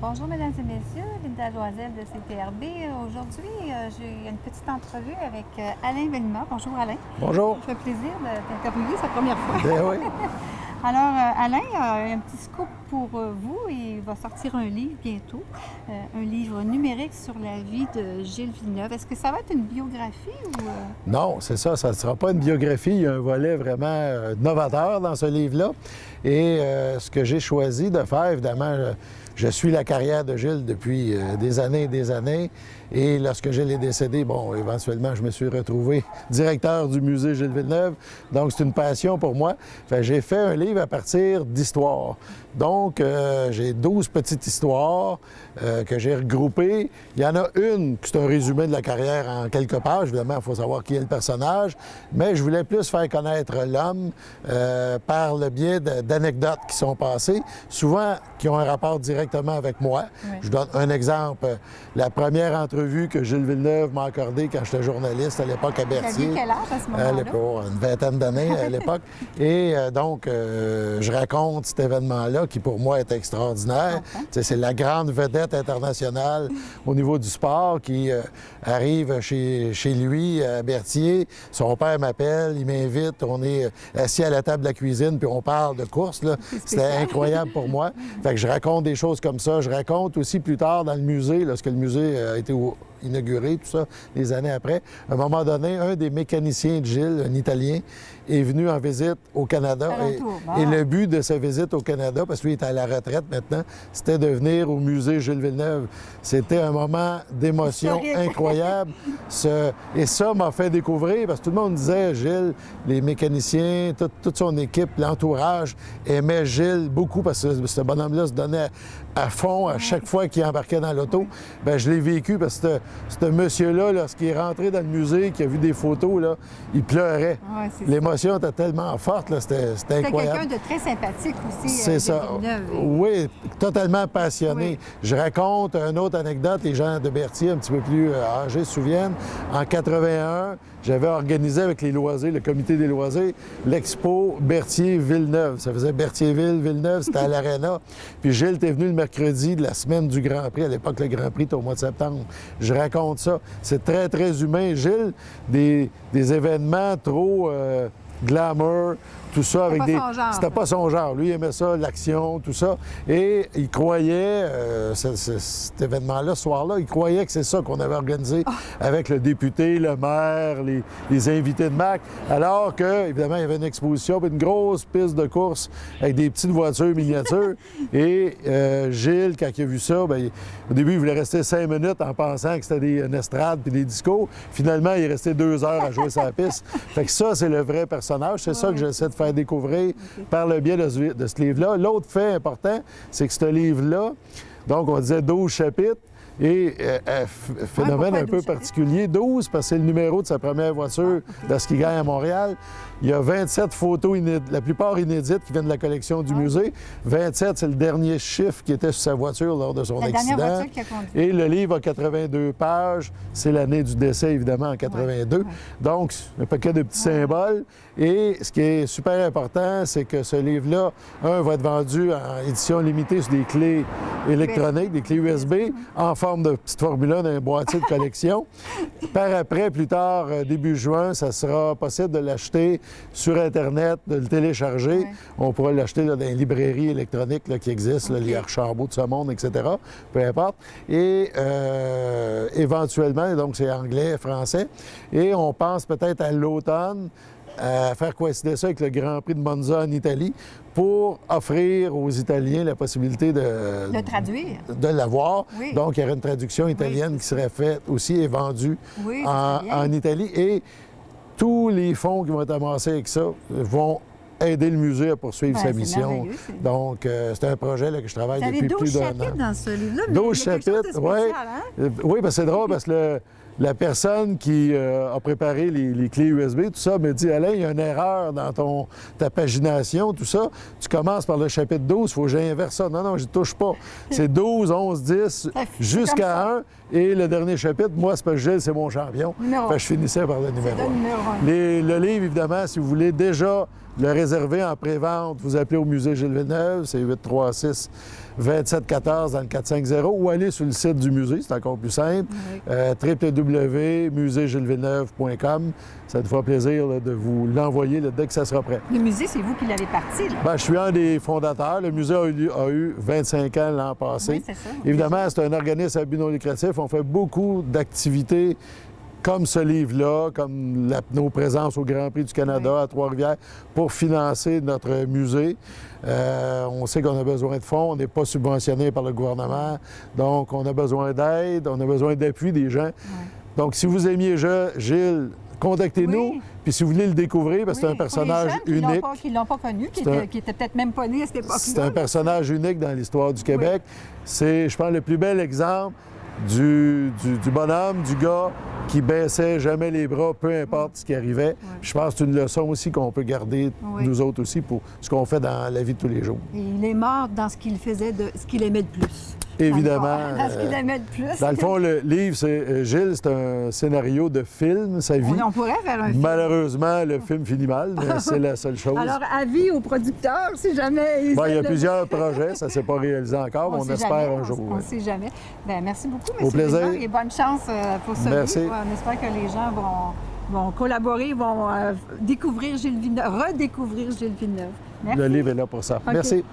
Bonjour, mesdames et messieurs, Linda Loisel de CTRB. Aujourd'hui, j'ai une petite entrevue avec Alain Vellima. Bonjour, Alain. Bonjour. Ça fait plaisir de t'interviewer, c'est la première fois. Ben oui. Alors, Alain a un petit scoop pour vous. Il va sortir un livre bientôt, un livre numérique sur la vie de Gilles Villeneuve. Est-ce que ça va être une biographie ou... Non, c'est ça. Ça ne sera pas une biographie. Il y a un volet vraiment novateur dans ce livre-là. Et ce que j'ai choisi de faire, évidemment, je suis la carrière de Gilles depuis des années et des années. Et lorsque Gilles est décédé, bon, éventuellement, je me suis retrouvé directeur du musée Gilles Villeneuve. Donc, c'est une passion pour moi. J'ai fait un livre à partir d'histoires. Donc, j'ai 12 petites histoires que j'ai regroupées. Il y en a une qui est un résumé de la carrière en quelques pages. Évidemment, il faut savoir qui est le personnage. Mais je voulais plus faire connaître l'homme par le biais d'anecdotes qui sont passées, souvent qui ont un rapport directement avec moi. Oui. Je donne un exemple. La première entrevue que Gilles Villeneuve m'a accordée quand j'étais journaliste à l'époque à Berthier. T'avais quel âge à ce moment-là? Une vingtaine d'années à l'époque. Et donc, je raconte cet événement-là qui, pour moi, est extraordinaire. C'est la grande vedette internationale au niveau du sport qui arrive chez lui à Berthier. Son père m'appelle, il m'invite. On est assis à la table de la cuisine puis on parle de course. C'était incroyable pour moi. Fait que je raconte des choses comme ça. Je raconte aussi plus tard dans le musée, lorsque le musée a été inauguré, tout ça, des années après. À un moment donné, un des mécaniciens de Gilles, un Italien, est venu en visite au Canada. Et le but de sa visite au Canada, parce que lui est à la retraite maintenant, c'était de venir au musée Gilles Villeneuve. C'était un moment d'émotion incroyable. Et ça m'a fait découvrir, parce que tout le monde disait, Gilles, les mécaniciens, toute son équipe, l'entourage, aimait Gilles beaucoup, parce que ce bonhomme-là se donnait à fond à chaque fois qu'il embarquait dans l'auto. Bien, je l'ai vécu, parce que ce monsieur-là, lorsqu'il est rentré dans le musée, qu'il a vu des photos, là, il pleurait. L'émotion était tellement forte, c'était incroyable. C'était quelqu'un de très sympathique aussi. C'est ça. Oui, totalement passionné. Oui. Je raconte une autre anecdote. Les gens de Berthier, un petit peu plus âgés, se souviennent. En 81, j'avais organisé avec les loisirs, le comité des loisirs, l'expo Berthier-Villeneuve. Ça faisait Berthierville-Villeneuve, c'était à l'Arena. Puis Gilles était venu le mercredi de la semaine du Grand Prix. À l'époque, le Grand Prix était au mois de septembre. Je raconte ça. C'est très, très humain. Gilles, des événements trop glamour, tout ça avec des... C'était pas son genre. Lui, il aimait ça, l'action, tout ça. Et il croyait, cet événement-là, ce soir-là, il croyait que c'est ça qu'on avait organisé avec le député, le maire, les invités de marque. Alors que, évidemment, il y avait une exposition, puis une grosse piste de course avec des petites voitures miniatures. Et Gilles, quand il a vu ça, bien, au début, il voulait rester 5 minutes en pensant que c'était une estrade puis des discos. Finalement, il est resté 2 heures à jouer sur la piste. Fait que ça, c'est le vrai personnage. C'est ça que j'essaie de faire découvrir par le biais de ce livre-là. L'autre fait important, c'est que ce livre-là, donc on disait 12 chapitres, et phénomène un peu particulier, 12 parce que c'est le numéro de sa première voiture lorsqu'il gagne à Montréal. Il y a 27 photos, la plupart inédites, qui viennent de la collection du musée. 27, c'est le dernier chiffre qui était sur sa voiture lors de son accident. Dernière voiture qu'il a conduite. Et le livre a 82 pages. C'est l'année du décès, évidemment, en 82. Donc, un paquet de petits symboles. Et ce qui est super important, c'est que ce livre-là, va être vendu en édition limitée sur des clés électroniques, des clés USB, en forme de petite formule d'un boîtier de collection. Par après, plus tard, début juin, ça sera possible de l'acheter sur Internet, de le télécharger. On pourra l'acheter dans les librairies électroniques là, qui existent, les Archambault de ce monde, etc. Peu importe. Et éventuellement, donc c'est anglais, français. Et on pense peut-être à l'automne, à faire coïncider ça avec le Grand Prix de Monza en Italie pour offrir aux Italiens la possibilité de traduire, de l'avoir. Oui. Donc, il y aurait une traduction italienne qui serait faite aussi et vendue en Italie. Et tous les fonds qui vont être amassés avec ça vont aider le musée à poursuivre sa mission. Donc, c'est un projet là, que je travaille depuis plus d'un an. 12 chapitres dans ce livre-là, 12 chapitres, oui. Oui, parce que c'est drôle parce que la personne qui a préparé les clés USB, tout ça, me dit « Alain, il y a une erreur dans ta pagination, tout ça. Tu commences par le chapitre 12, il faut que j'inverse ça. » Non, non, je ne touche pas. C'est 12, 11, 10, jusqu'à 1. Et le dernier chapitre, moi, c'est pas Gilles, c'est mon champion. Je finissais par le numéro 1. Le livre, évidemment, si vous voulez déjà le réserver en pré-vente, vous appelez au musée Gilles Villeneuve, c'est 836-2714 dans le 450, ou allez sur le site du musée, c'est encore plus simple, www.museegillesvilleneuve.com. Ça nous fera plaisir là, de vous l'envoyer là, dès que ça sera prêt. Le musée, c'est vous qui l'avez parti, là? Bien, je suis un des fondateurs. Le musée a eu 25 ans l'an passé. Oui, c'est ça. Évidemment, c'est un organisme à but non lucratif. On fait beaucoup d'activités comme ce livre-là, comme nos présences au Grand Prix du Canada à Trois-Rivières pour financer notre musée. On sait qu'on a besoin de fonds, on n'est pas subventionné par le gouvernement, donc on a besoin d'aide, on a besoin d'appui des gens. Donc, si vous aimiez Gilles, contactez-nous. Oui. Puis si vous voulez le découvrir, parce que c'est un personnage unique. Qui ne l'ont pas connu, qui était peut-être même pas né à cette époque-là. C'est un personnage unique dans l'histoire du Québec. C'est, je pense, le plus bel exemple du bonhomme, du gars qui baissait jamais les bras, peu importe ce qui arrivait. Je pense que c'est une leçon aussi qu'on peut garder, nous autres aussi, pour ce qu'on fait dans la vie de tous les jours. Et il est mort dans ce qu'il faisait, ce qu'il aimait le plus. Évidemment. Dans ce qu'il aimait le plus. Dans le fond, le livre, c'est Gilles, c'est un scénario de film, sa vie. On pourrait faire un film. Malheureusement, le film finit mal, mais c'est la seule chose. Alors, avis aux producteurs, si jamais... Il y a plusieurs projets, ça ne s'est pas réalisé encore, mais on espère un jour. On ne sait jamais. Bien, merci beaucoup, M. Au plaisir. Villeneuve, et bonne chance pour ce Merci. livre. On espère que les gens vont collaborer, vont découvrir Gilles Villeneuve, redécouvrir Gilles Villeneuve. Merci. Le livre est là pour ça. Okay. Merci.